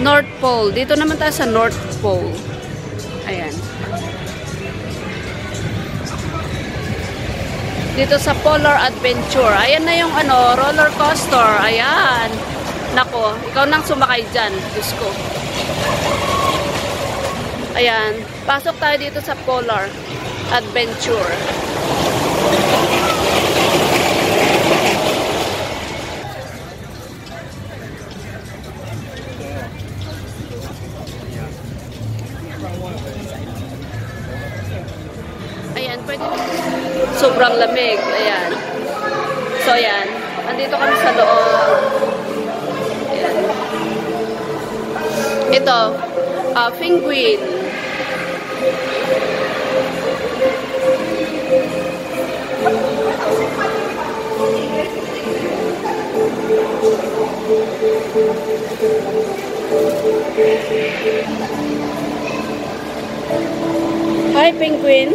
North Pole. Dito naman tayo sa North Pole. Ayan. Dito sa Polar Adventure. Ayan na yung ano, roller coaster. Ayan. Nako, ikaw nang sumakay dyan. Diyos ko. Ayan. Pasok tayo dito sa Polar Adventure. Ayan, pwede. Sobrang lamig. Ayan. So, ayan. Andito kami sa loob. Ayan. Ito, penguin. Hi, penguin.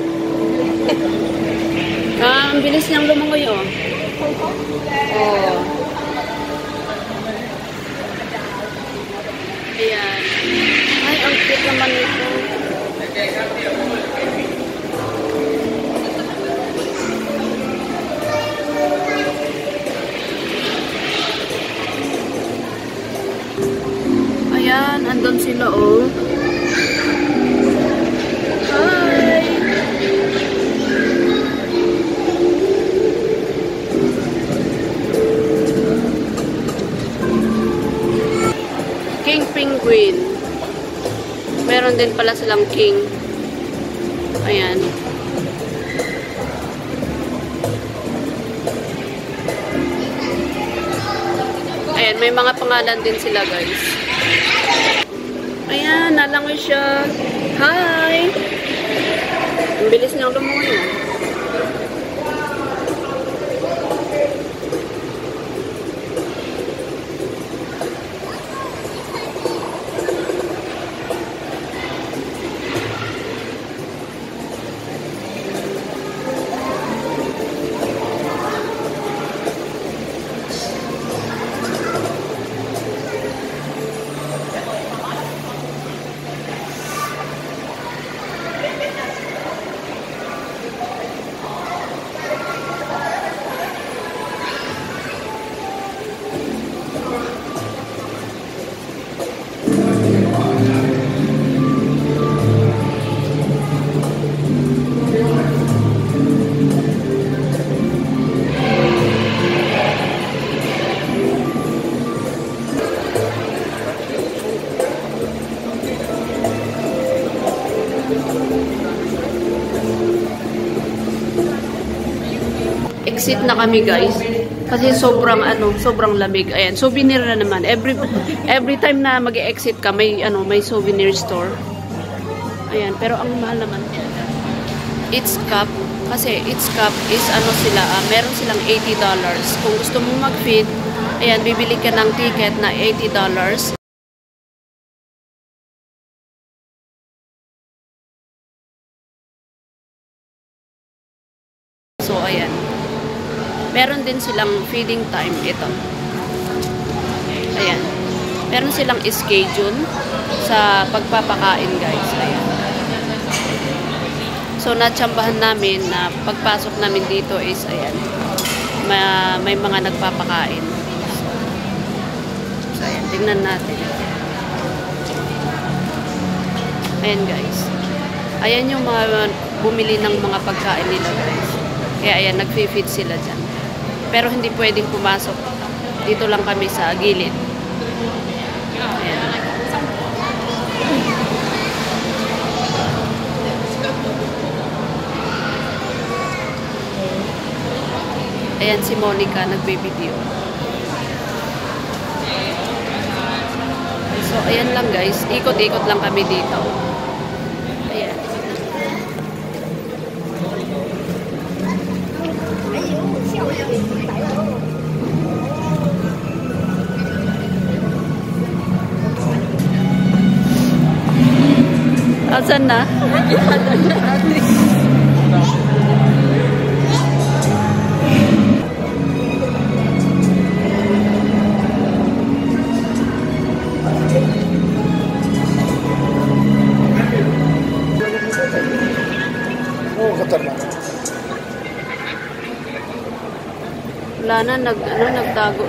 Ang bilis niyang lumangoy, oh. Oh. Ayan. Ay, ang cute naman ito. Ayan, andun sila, oh. Hi! King penguin. Meron din pala silang king. Ayan. Ayan, may mga pangalan din sila, guys. Ayan, nalangoy siya. Hi! Ang bilis niyang lumungoy. Exit na kami, guys. Kasi sobrang sobrang lamig. Ayan, souvenir na naman. Every time na mag-exit ka, may may souvenir store. Ayan, pero ang mahal naman. It's Cup. Kasi It's Cup is sila, meron silang $80. Kung gusto mong mag-fit, ayan, bibili ka ng ticket na $80. So, ayan. Meron din silang feeding time. Ito. Ayan. Meron silang schedule sa pagpapakain, guys. Ayan. So, natsambahan namin na pagpasok namin dito is, ayan, may mga nagpapakain. So, ayan. Tingnan natin. Ayan, guys. Ayan yung mga bumili ng mga pagkain nila, guys. Kaya, ayan, nag-feed sila dyan. Pero hindi pwedeng pumasok. Dito lang kami sa gilid. Ayan. Ayan si Monica, nagbe-video. So, ayan lang, guys. Ikot-ikot lang kami dito. Ayan. Asan na? Wala na, nagtago.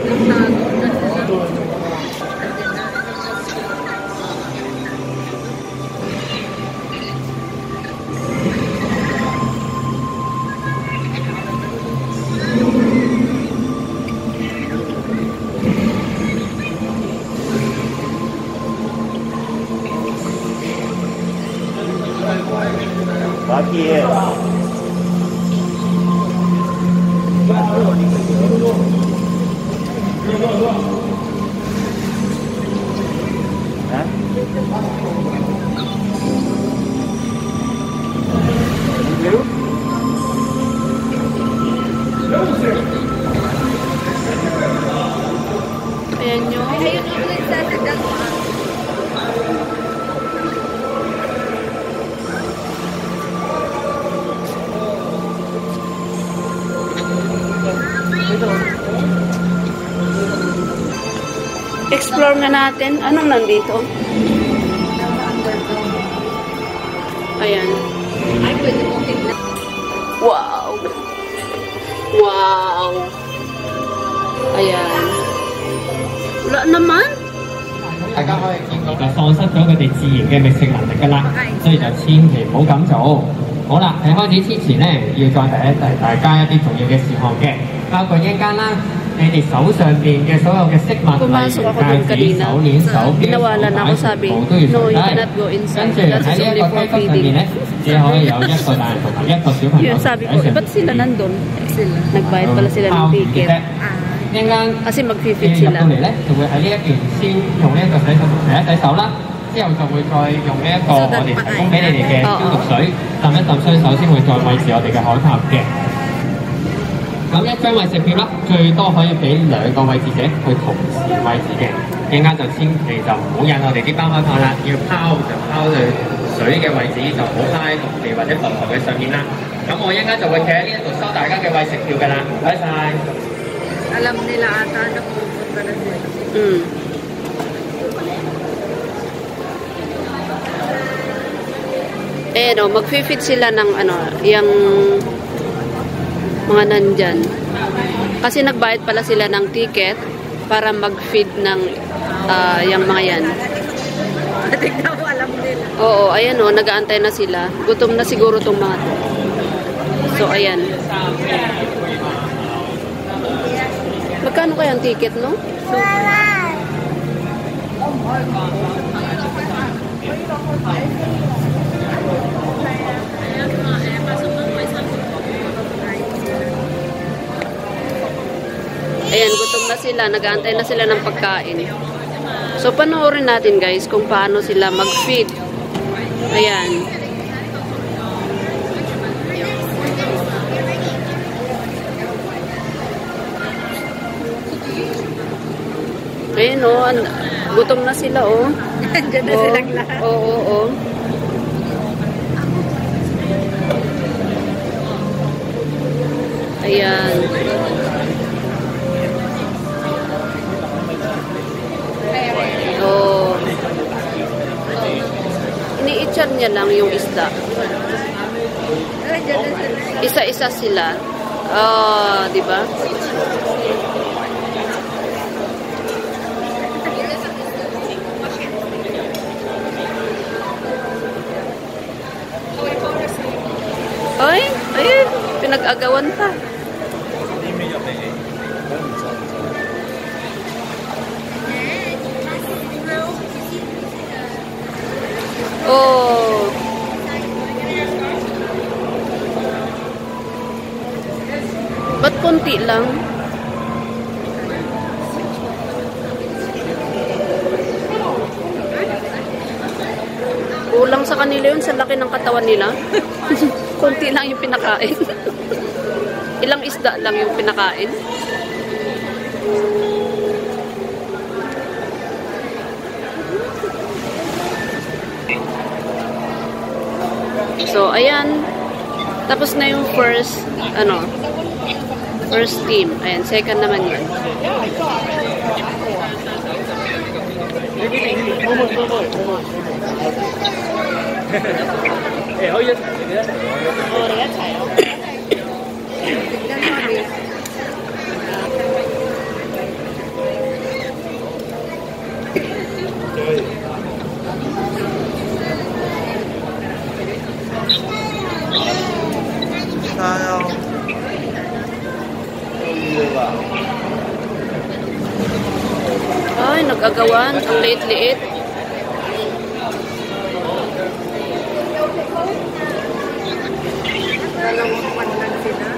Pagi. Ayan nyo. Explore na natin. Anong nandito? Ayan. Wow! Wow! Ayan. Wala naman. 大家可以見到就喪失咗佢哋自然嘅覓食能力㗎啦，所以就千祈唔好咁做。好啦，喺開始之前咧，要再提大家一啲重要嘅事項嘅，包括一間啦，你哋手上邊嘅所有嘅飾物，例如戒指、手鏈、手錶、手帶，全部都要除低。跟住喺呢一個梯級上面咧，只可以有一個大人同埋一個小朋友喺上面。Ba't sila nandun? Nagbayad pala sila ng ticket. 一陣間 Kasi 你 mag-fit 入 sila. 到嚟咧，就會喺呢一邊先用呢一個洗手洗一洗手啦，之後就會再用呢一個我哋提供俾你哋嘅消毒水浸一浸雙手，先會再餵食我哋嘅海豹嘅。咁一張餵食票啦，最多可以俾2個餵食者去同時餵食嘅。一陣間就千祈就唔好引我哋啲包海豹啦，要拋就拋去水嘅位置，就唔好拋喺陸地或者浮台嘅上面啦。咁我一陣間就會企喺呢一度收大家嘅餵食票㗎啦，唔該晒。Alam nila ata na pupunta na sila. Eh, no, mag-fit sila ng yung mga nandyan. Kasi nagbayad pala sila ng ticket para mag-feed ng yung mga yan. Tignan mo, alam nila. Oo, ayan o, nag-aantay na sila. Gutom na siguro tong mga to. So, ayan. Magkano kaya ang ticket, no? Ayan, gutom na sila. Nag-aantay na sila ng pagkain. So, panoorin natin, guys, kung paano sila mag-feed. Ayan. Ayan o, gutom na sila o. Diyan na silang lahat. Oo. Ayan. Oo. Ini-itchan niya lang yung isda. Isa-isa sila. Di ba? Ay, ayun, pinag-agawan pa. Oh. Ba't konti lang? Kulang sa kanila yun, sa laki ng katawan nila. Konti lang yung pinakain. Ilang isda lang yung pinakain. So, ayan. Tapos na yung first team. Ayan, second naman yun. ewan, ang liit-liit. Dalawang pan lang sila.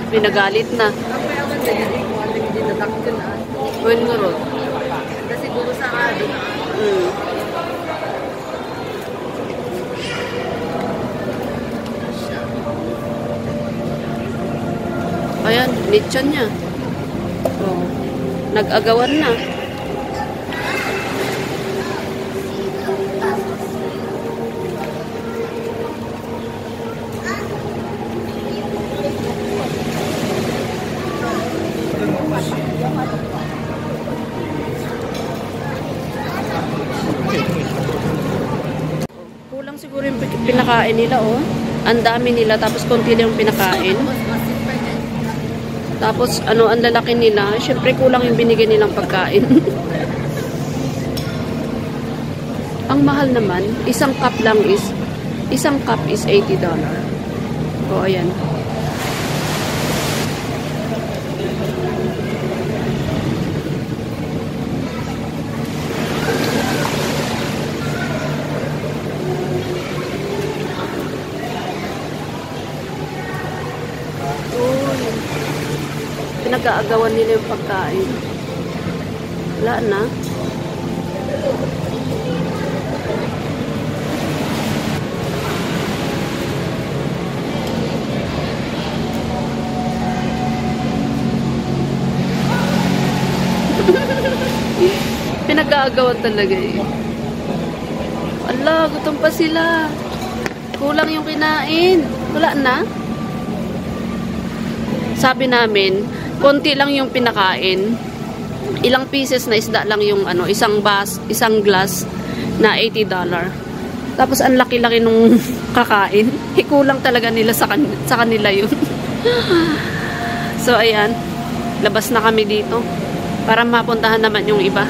Pinagalit na. Apa yung mga hindi dinadakil na. Gawin mo ron. Kasi siguro sa ado na. Ayan, nitsan niya. Oh, nag-agawan na. Kulang siguro yung pinakain nila, oh. Ang dami nila, tapos konti lang yung pinakain. Tapos, ano, ang lalaki nila. Siyempre, kulang yung binigay nilang pagkain. Ang mahal naman, isang cup is $80. O, ayan. Pinag-aagawan nila yung pagkain. Wala na. Pinag-aagawan talaga eh. Ala, gutom pa sila. Kulang yung kinain. Wala na. Sabi namin, konti lang yung pinakain. Ilang pieces na isda lang yung ano, isang glass na $80. Tapos ang laki-laki nung kakain. Kulang talaga nila sa kanila yun. So ayan, labas na kami dito para mapuntahan naman yung iba.